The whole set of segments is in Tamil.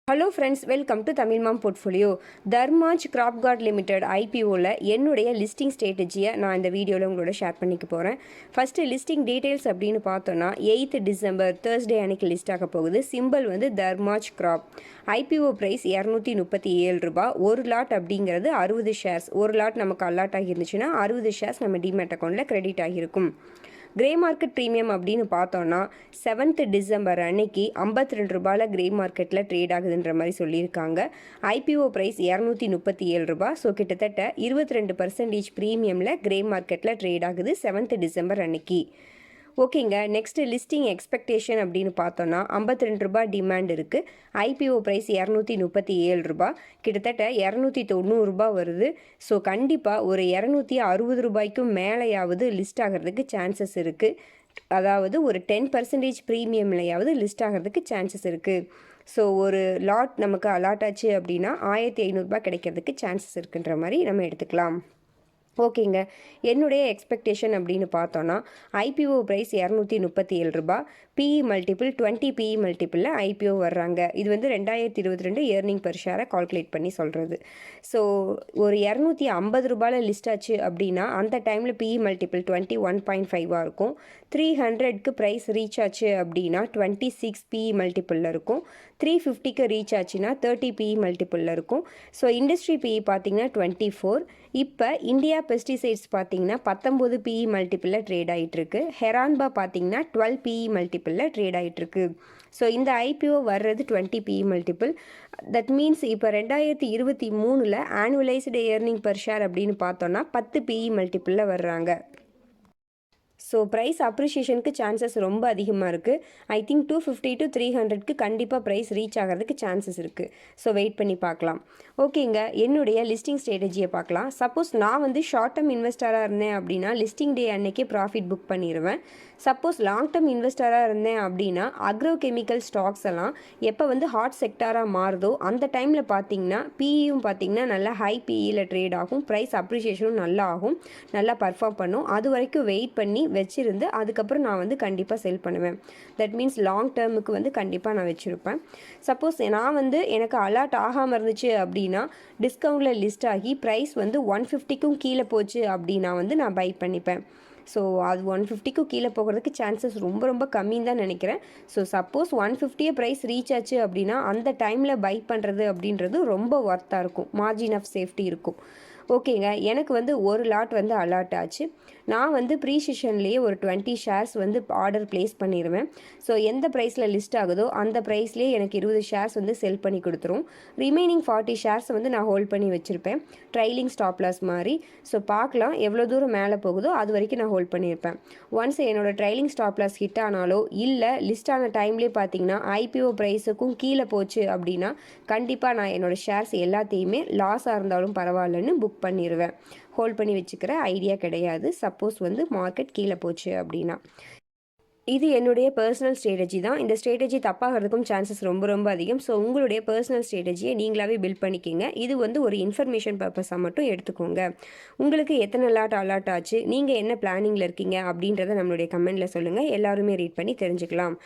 Hello friends, welcome to Tamil Mom Portfolio. Dharmaj Crop Guard Limited IPOல என்னுடைய லிஸ்டிங் ஸ்ட்ராட்டஜியை நான் இந்த வீடியோவில் உங்களோட ஷேர் பண்ணிக்க போகிறேன். ஃபஸ்ட்டு லிஸ்டிங் டீட்டெயில்ஸ் அப்படின்னு பார்த்தோன்னா 8th December Thursday அன்னைக்கு லிஸ்ட் ஆக போகுது. சிம்பிள் வந்து தர்மாஜ் கிராப். ஐபிஓ ப்ரைஸ் 237 ரூபாய். ஒரு லாட் அப்படிங்கிறது 60 ஷேர்ஸ். ஒரு லாட் நமக்கு அலாட் ஆகிருந்துச்சுன்னா 60 ஷேர்ஸ் நம்ம டிமேட் அக்கௌண்ட்டில் கிரெடிட் ஆகியிருக்கும். கிரே மார்க்கெட் ப்ரீமியம் அப்படின்னு பார்த்தோன்னா 7th December அன்னைக்கு 52 ரூபாயில் கிரே மார்க்கெட்டில் ட்ரேட் ஆகுதுன்ற மாதிரி சொல்லியிருக்காங்க. ஐபிஓ ப்ரைஸ் 237 ரூபாய். ஸோ கிட்டத்தட்ட 22% ப்ரீமியமில் கிரே மார்க்கெட்டில் ட்ரேட் ஆகுது 7th December அன்னைக்கு. ஓகேங்க, நெக்ஸ்ட் லிஸ்டிங் எக்ஸ்பெக்டேஷன் அப்படின்னு பார்த்தோன்னா 52 ரூபாய் டிமாண்ட் இருக்குது. ஐபிஓ ப்ரைஸ் 237 ரூபாய், கிட்டத்தட்ட 290 ரூபாய் வருது. ஸோ கண்டிப்பாக ஒரு 260 ரூபாய்க்கும் மேலேயாவது லிஸ்ட் ஆகிறதுக்கு சான்சஸ் இருக்குது. அதாவது ஒரு 10% ப்ரீமியம்லையாவது லிஸ்ட் ஆகிறதுக்கு சான்சஸ் இருக்குது. ஸோ ஒரு லாட் நமக்கு அலாட் ஆச்சு அப்படின்னா 1500 ரூபாய் கிடைக்கிறதுக்கு சான்சஸ் இருக்குன்ற மாதிரி நம்ம எடுத்துக்கலாம். ஓகேங்க, என்னுடைய எக்ஸ்பெக்டேஷன் அப்படின்னு பார்த்தோன்னா ஐபிஓ ப்ரைஸ் 237 ரூபாய். பிஇ மல்டிபிள் 20 பிஇ மல்டிபிளில் ஐபிஓ வர்றாங்க. இது வந்து 2022 ஏர்னிங் பெர் ஷேரை கால்குலேட் பண்ணி சொல்கிறது. ஸோ ஒரு 250 ரூபாயில் லிஸ்ட் ஆச்சு அப்படின்னா அந்த டைமில் பிஇ மல்டிபிள் 21.5 இருக்கும். 300க்கு ப்ரைஸ் ரீச் ஆச்சு அப்படின்னா 26 பிஇ மல்டிபிளில் இருக்கும். 350க்கு ரீச் ஆச்சுன்னா 30 பிஇ மல்டிபிளில் இருக்கும். ஸோ இண்டஸ்ட்ரி பிஇ பார்த்தீங்கன்னா 24. இப்போ இந்தியா பெஸ்டிசைட்ஸ் பார்த்தீங்கன்னா 19 பிஇ மல்டிபிளில் ட்ரேட் ஆகிட்டுருக்கு. ஹெரான்பா பார்த்தீங்கன்னா 12 பிஇ மல்டிபிளில் ட்ரேட் ஆகிட்டுருக்கு. ஸோ இந்த ஐபிஓ வர்றது 20 பிஇ மல்டிபிள். தட் மீன்ஸ் இப்போ 2023 ஆனுவலைஸ்டு ஏர்னிங் பெர் ஷேர் அப்படின்னு பார்த்தோன்னா 10 பிஇ மல்டிபிளில் வர்றாங்க. ஸோ ப்ரைஸ் அப்ரிஷியேஷனுக்கு சான்சஸ் ரொம்ப அதிகமாக இருக்குது. ஐ திங்க் 250 to 300க்கு கண்டிப்பாக ப்ரைஸ் ரீச் ஆகிறதுக்கு சான்சஸ் இருக்குது. ஸோ வெயிட் பண்ணி பார்க்கலாம். ஓகேங்க, என்னுடைய லிஸ்டிங் ஸ்ட்ராட்டஜியை பார்க்கலாம். சப்போஸ் நான் வந்து ஷார்ட் டேர்ம் இன்வெஸ்டராக இருந்தேன் அப்படின்னா லிஸ்டிங் டே அன்னைக்கே ப்ராஃபிட் புக் பண்ணிடுவேன். சப்போஸ் லாங் டேர்ம் இன்வெஸ்டராக இருந்தேன் அப்படின்னா அக்ரோ கெமிக்கல் ஸ்டாக்ஸ் எல்லாம் எப்போ வந்து ஹாட் செக்டாராக மாறுதோ அந்த டைமில் பார்த்தீங்கன்னா பிஇயும் பார்த்தீங்கன்னா நல்லா ஹை பிஇயில் ட்ரேட் ஆகும். ப்ரைஸ் அப்ரிஷியேஷனும் நல்லா ஆகும், நல்லா பர்ஃபார்ம் பண்ணும். அது வரைக்கும் வெயிட் பண்ணி வச்சிருந்து அதுக்கப்புறம் நான் வந்து கண்டிப்பாக செல் பண்ணுவேன். தட் மீன்ஸ் லாங் டேர்முக்கு வந்து கண்டிப்பாக நான் வச்சுருப்பேன். சப்போஸ் நான் வந்து எனக்கு அலாட் ஆகாமல் இருந்துச்சு அப்படின்னா டிஸ்கவுண்டில் லிஸ்ட் ஆகி ப்ரைஸ் வந்து 150க்கும் கீழே போச்சு அப்படின்னா வந்து நான் பை பண்ணிப்பேன். ஸோ அது 150க்கும் கீழே போகிறதுக்கு சான்சஸ் ரொம்ப ரொம்ப கம்மின்னு தான் நினைக்கிறேன். ஸோ சப்போஸ் 150 ப்ரைஸ் ரீச் ஆச்சு அப்படின்னா அந்த டைமில் பை பண்ணுறது அப்படின்றது ரொம்ப ஒர்த்தாக இருக்கும், மார்ஜின் ஆஃப் சேஃப்டி இருக்கும். ஓகேங்க, எனக்கு வந்து ஒரு லாட் வந்து அலாட் ஆச்சு. நான் வந்து ப்ரீ செஷன்லேயே ஒரு 20 ஷேர்ஸ் வந்து ஆர்டர் ப்ளேஸ் பண்ணிடுவேன். ஸோ எந்த ப்ரைஸில் லிஸ்ட் ஆகுதோ அந்த ப்ரைஸ்லேயே எனக்கு 20 ஷேர்ஸ் வந்து செல் பண்ணி கொடுத்துரும். ரிமைனிங் 40 ஷேர்ஸ் வந்து நான் ஹோல்ட் பண்ணி வச்சுருப்பேன், ட்ரைலிங் ஸ்டாப் லாஸ் மாதிரி. ஸோ பார்க்கலாம் எவ்வளோ தூரம் மேலே போகுதோ அது வரைக்கும் நான் ஹோல்ட் பண்ணியிருப்பேன். ஒன்ஸ் என்னோட ட்ரைலிங் ஸ்டாப் லாஸ் ஹிட் ஆனாலோ இல்லை லிஸ்ட் ஆன டைம்லேயே பார்த்தீங்கன்னா ஐபிஓ ப்ரைஸுக்கும் கீழே போச்சு அப்படின்னா கண்டிப்பாக நான் என்னோடய ஷேர்ஸ் எல்லாத்தையுமே லாஸாக இருந்தாலும் பரவாயில்லன்னு புக் பண்ணிடுவேன். ஹோல்ட் பண்ணி வச்சுக்கிற ஐடியா கிடையாது சப்போஸ் வந்து மார்க்கெட் கீழே போச்சு அப்படின்னா. இது என்னுடைய பர்சனல் ஸ்ட்ராட்டஜி தான். இந்த ஸ்ட்ராட்டஜி தப்பாகிறதுக்கும் சான்சஸ் ரொம்ப ரொம்ப அதிகம். ஸோ உங்களுடைய பர்சனல் ஸ்ட்ராட்டஜியை நீங்களாகவே பில்ட் பண்ணிக்கிங்க. இது வந்து ஒரு இன்ஃபர்மேஷன் பர்பஸாக மட்டும் எடுத்துக்கோங்க. உங்களுக்கு எத்தனை லாட் அலாட் ஆச்சு, நீங்கள் என்ன பிளானிங்கில் இருக்கீங்க அப்படின்றத நம்மளுடைய கமெண்ட்டில் சொல்லுங்கள். எல்லாருமே ரீட் பண்ணி தெரிஞ்சுக்கலாம்.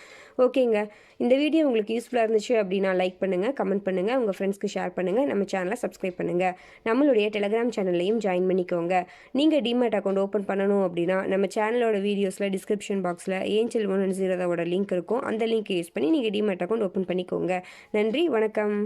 ஓகேங்க, இந்த வீடியோ உங்களுக்கு யூஸ்ஃபுல்லாக இருந்துச்சு அப்படின்னா லைக் பண்ணுங்கள், கமெண்ட் பண்ணுங்கள், உங்கள் ஃப்ரெண்ட்ஸ்க்கு ஷேர் பண்ணுங்கள், நம்ம சேனலை சப்ஸ்கிரைப் பண்ணுங்கள். நம்மளுடைய டெலிகிராம் சேனல்லையும் ஜாயின் பண்ணிக்கோங்க. நீங்கள் டிமேட் அக்கௌண்ட் ஓப்பன் பண்ணணும் அப்படின்னா நம்ம சேனலோட வீடியோஸில் டிஸ்கிரிப்ஷன் பாக்ஸில் ஏஞ்சல் 1 and Zerodhaவோட லிங்க் இருக்கும். அந்த லிங்க் யூஸ் பண்ணி நீங்கள் டிமேட் அக்கௌண்ட் ஓப்பன் பண்ணிக்கோங்க. நன்றி, வணக்கம்.